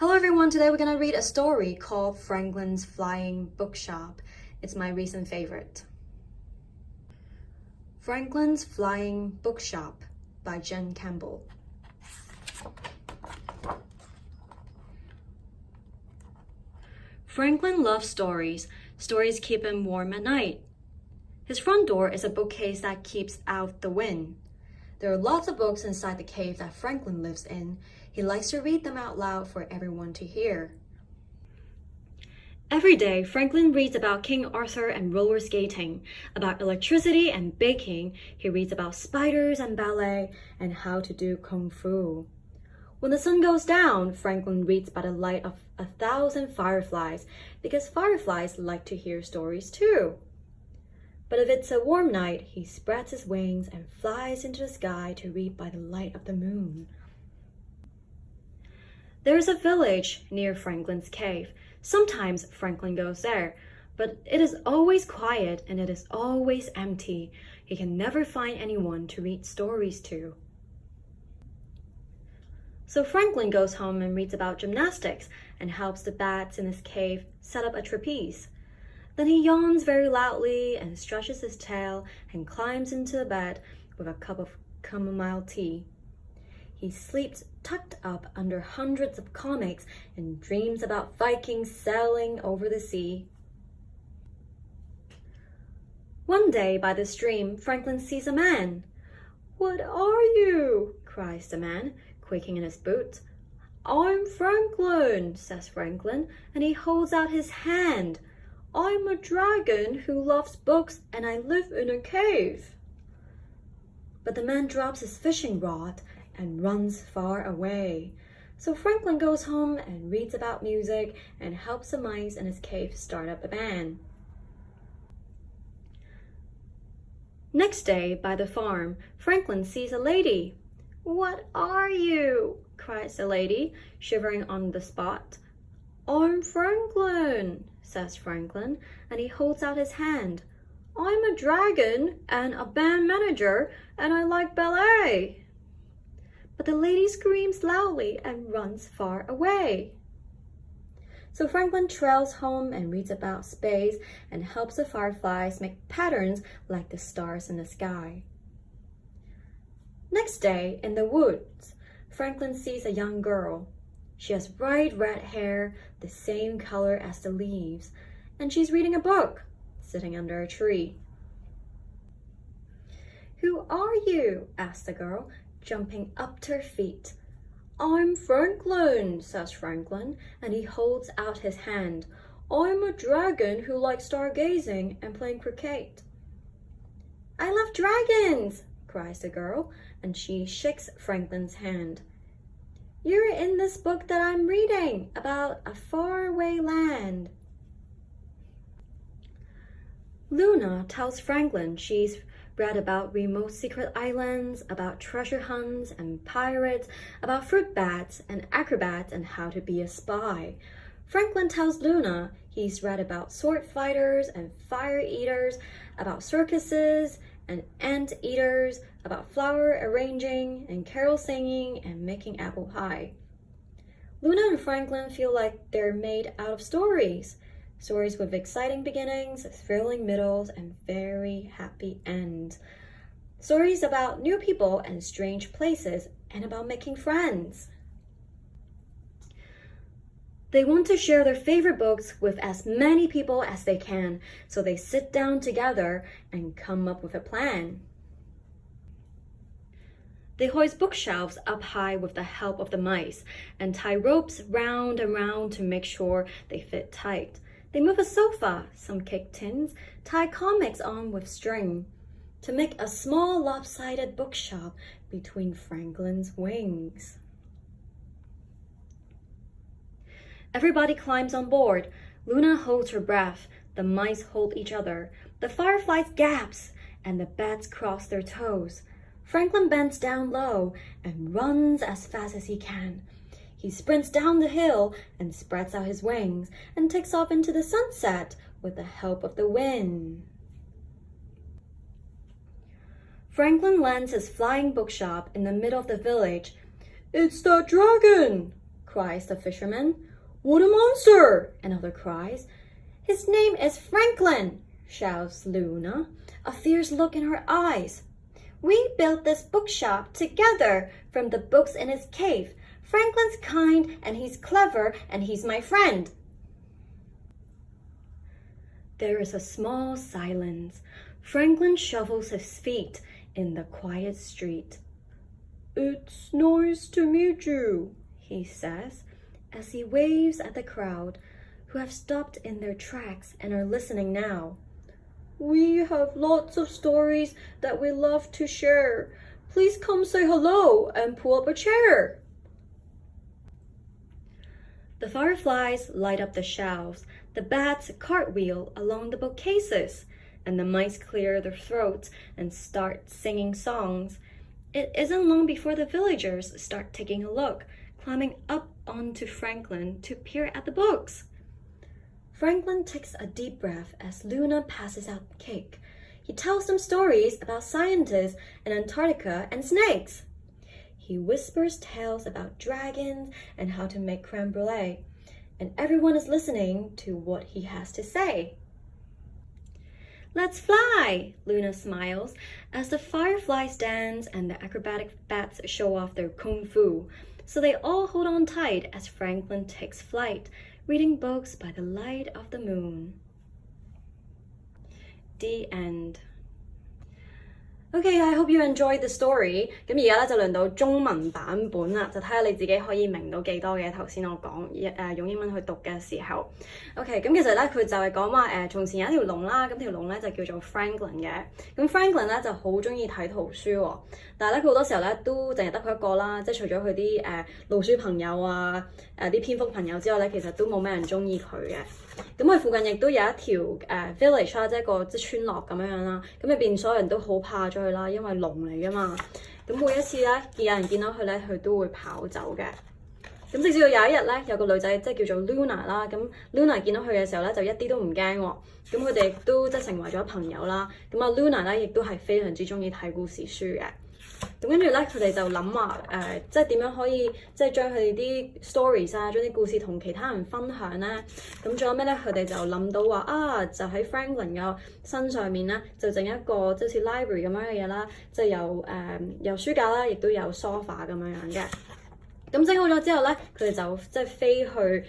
Hello everyone, today we're going to read a story called Franklin's Flying Bookshop. It's my recent favorite. Franklin's Flying Bookshop by Jen Campbell. Franklin loves stories. Stories keep him warm at night. His front door is a bookcase that keeps out the wind. There are lots of books inside the cave that Franklin lives in. He likes to read them out loud for everyone to hear. Every day, Franklin reads about King Arthur and roller skating, about electricity and baking. He reads about spiders and ballet, and how to do kung fu. When the sun goes down, Franklin reads by the light of 1,000 fireflies, because fireflies like to hear stories too. But if it's a warm night, he spreads his wings and flies into the sky to read by the light of the moon. There is a village near Franklin's cave. Sometimes Franklin goes there, but it is always quiet and it is always empty. He can never find anyone to read stories to. So Franklin goes home and reads about gymnastics and helps the bats in his cave set up a trapeze. Then he yawns very loudly and stretches his tail and climbs into the bed with a cup of chamomile tea. He sleeps tucked up under hundreds of comics and dreams about Vikings sailing over the sea. One day by the stream, Franklin sees a man. "What are you?" cries the man, quaking in his boots. "I'm Franklin," says Franklin, and he holds out his hand. "I'm a dragon who loves books and I live in a cave." But the man drops his fishing rod and runs far away. So Franklin goes home and reads about music and helps the mice in his cave start up a band. Next day, by the farm, Franklin sees a lady. "What are you?" cries the lady, shivering on the spot. "I'm Franklin," says Franklin, and he holds out his hand. "I'm a dragon and a band manager, and I like ballet." But the lady screams loudly and runs far away. So Franklin trails home and reads about space and helps the fireflies make patterns like the stars in the sky. Next day, in the woods, Franklin sees a young girl. She has bright red hair, the same color as the leaves, and she's reading a book, sitting under a tree. "Who are you?" asks the girl, jumping up to her feet. "I'm Franklin," says Franklin, and he holds out his hand. "I'm a dragon who likes stargazing and playing croquet." "I love dragons," cries the girl, and she shakes Franklin's hand. "You're in this book that I'm reading about a faraway land." Luna tells Franklin she's read about remote secret islands, about treasure hunts and pirates, about fruit bats and acrobats and how to be a spy. Franklin tells Luna he's read about sword fighters and fire eaters, about circuses and ant eaters, about flower arranging and carol singing and making apple pie. Luna and Franklin feel like they're made out of stories. Stories with exciting beginnings, thrilling middles, and very happy ends. Stories about new people and strange places, and about making friends. They want to share their favorite books with as many people as they can, so they sit down together and come up with a plan. They hoist bookshelves up high with the help of the mice, and tie ropes round and round to make sure they fit tight. They move a sofa, some cake tins, tie comics on with string, to make a small lopsided bookshop between Franklin's wings. Everybody climbs on board. Luna holds her breath, the mice hold each other, the fireflies gasp, and the bats cross their toes. Franklin bends down low and runs as fast as he can. He sprints down the hill and spreads out his wings and takes off into the sunset with the help of the wind. Franklin lands his flying bookshop in the middle of the village. "It's the dragon!" cries the fisherman. What a monster! Another cries. His name is Franklin, shouts Luna, a fierce look in her eyes. We built this bookshop together from the books in his cave. Franklin's kind and he's clever and he's my friend. There is a small silence. Franklin shuffles his feet in the quiet street. It's nice to meet you, he says, as he waves at the crowd, who have stopped in their tracks and are listening now. We have lots of stories that we love to share. Please come say hello and pull up a chair. The fireflies light up the shelves, the bats cartwheel along the bookcases, and the mice clear their throats and start singing songs. It isn't long before the villagers start taking a look, climbing up onto Franklin to peer at the books. Franklin takes a deep breath as Luna passes out cake. He tells them stories about scientists in Antarctica and snakes. He whispers tales about dragons and how to make creme brulee, and everyone is listening to what he has to say. Let's fly, Luna smiles, as the fireflies dance and the acrobatic bats show off their kung fu. So they all hold on tight as Franklin takes flight, reading books by the light of the moon. The end. Okay, I hope you enjoyed the story. 咁而家咧就輪到中文版本啦，就睇下你自己可以明到幾多嘅。頭先我講用英文去讀嘅時候 ，OK， 咁其實咧佢就係講話從前有一條龍啦，咁條龍咧就叫做 Franklin 嘅。咁 Franklin 咧就好中意睇圖書喎，但係咧佢好多時候咧都淨係得佢一個啦，即係除咗佢啲老鼠朋友啊、啲蝙蝠朋友之外咧，其實都冇咩人中意佢嘅。咁佢附近亦都有一條village 啦，即係一個村落咁樣啦。咁入邊所有人都好怕咗佢啦，因為龍嚟噶嘛。咁每一次咧，有人見到佢咧，佢都會跑走嘅。咁直至到有一日咧，有個女仔即係叫做 Luna 啦。咁 Luna 見到佢嘅時候咧，就一啲都唔驚喎。咁佢哋亦都即係成為咗朋友啦。咁啊 Luna 咧，亦都係非常之中意睇故事書嘅。咁跟住咧，佢哋就諗話即係點樣可以即係將佢哋啲 stories 啊，將啲故事同其他人分享咧。咁仲有咩咧？佢哋就諗到話就喺 Franklin 嘅身上面咧，就整一個即係好似 library 咁樣嘅嘢啦，即係有書架啦，亦都有 sofa 咁樣嘅。咁整好咗之後咧，佢哋就即係飛去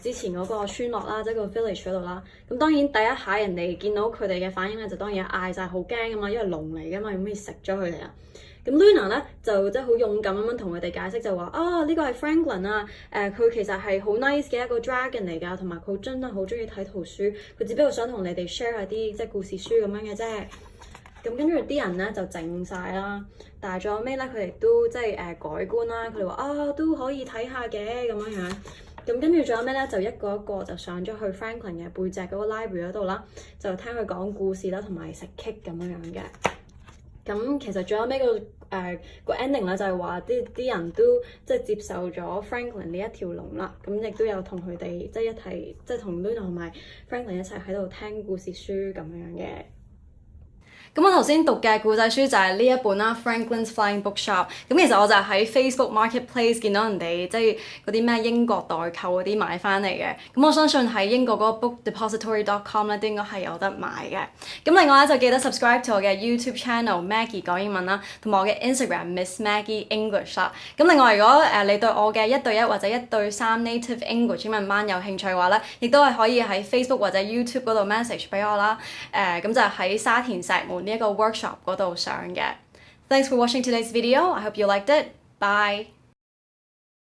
之前嗰個村落啦，即係個 village 嗰度啦。咁當然第一下人哋見到佢哋嘅反應咧，就當然嗌晒好驚㗎嘛，因為龍嚟㗎嘛，咁可以食咗佢哋啊。咁 Luna 咧就即係好勇敢咁樣同佢哋解釋，就話呢個係 Franklin 啊，佢其實係好 nice 嘅一個 dragon 嚟㗎，同埋佢真係好中意睇圖書，佢只不過想同你哋 share 下啲即係故事書咁樣嘅啫。咁跟住啲人咧就靜晒啦，但係最後尾咧佢哋都即係改觀啦，佢哋話都可以睇下嘅咁樣。咁跟住最後尾咧就一個一個就上咗去 Franklin 嘅背脊嗰個 library 嗰度啦，就聽佢講故事啦，同埋食 cake 咁樣嘅。咁其實最後尾個 ending 咧就係話啲人都即係接受咗 Franklin 呢一條龍啦，咁亦都有同佢哋即係一齊即係同 Luna 同埋 Franklin 一齊喺度聽故事書咁樣嘅。咁我頭先讀嘅故仔書就係呢一本啦 ，Franklin's Flying Bookshop。咁其實我就喺 Facebook Marketplace 見到人哋即係嗰啲咩英國代購嗰啲買翻嚟嘅。咁我相信喺英國嗰個 Book Depository.com 咧都應該係有得買嘅。咁另外咧就記得 subscribe 到我嘅 YouTube channel Maggie 講英文啦，同埋我嘅 Instagram Miss Maggie English 啦。咁另外如果你對我嘅1對1或者1對3 Native English 英文班有興趣嘅話咧，亦都係可以喺 Facebook 或者 YouTube 嗰度 message 俾我啦。咁就喺沙田石門呢一個 workshop 嗰度上嘅。Thanks for watching today's video. I hope you liked it. Bye!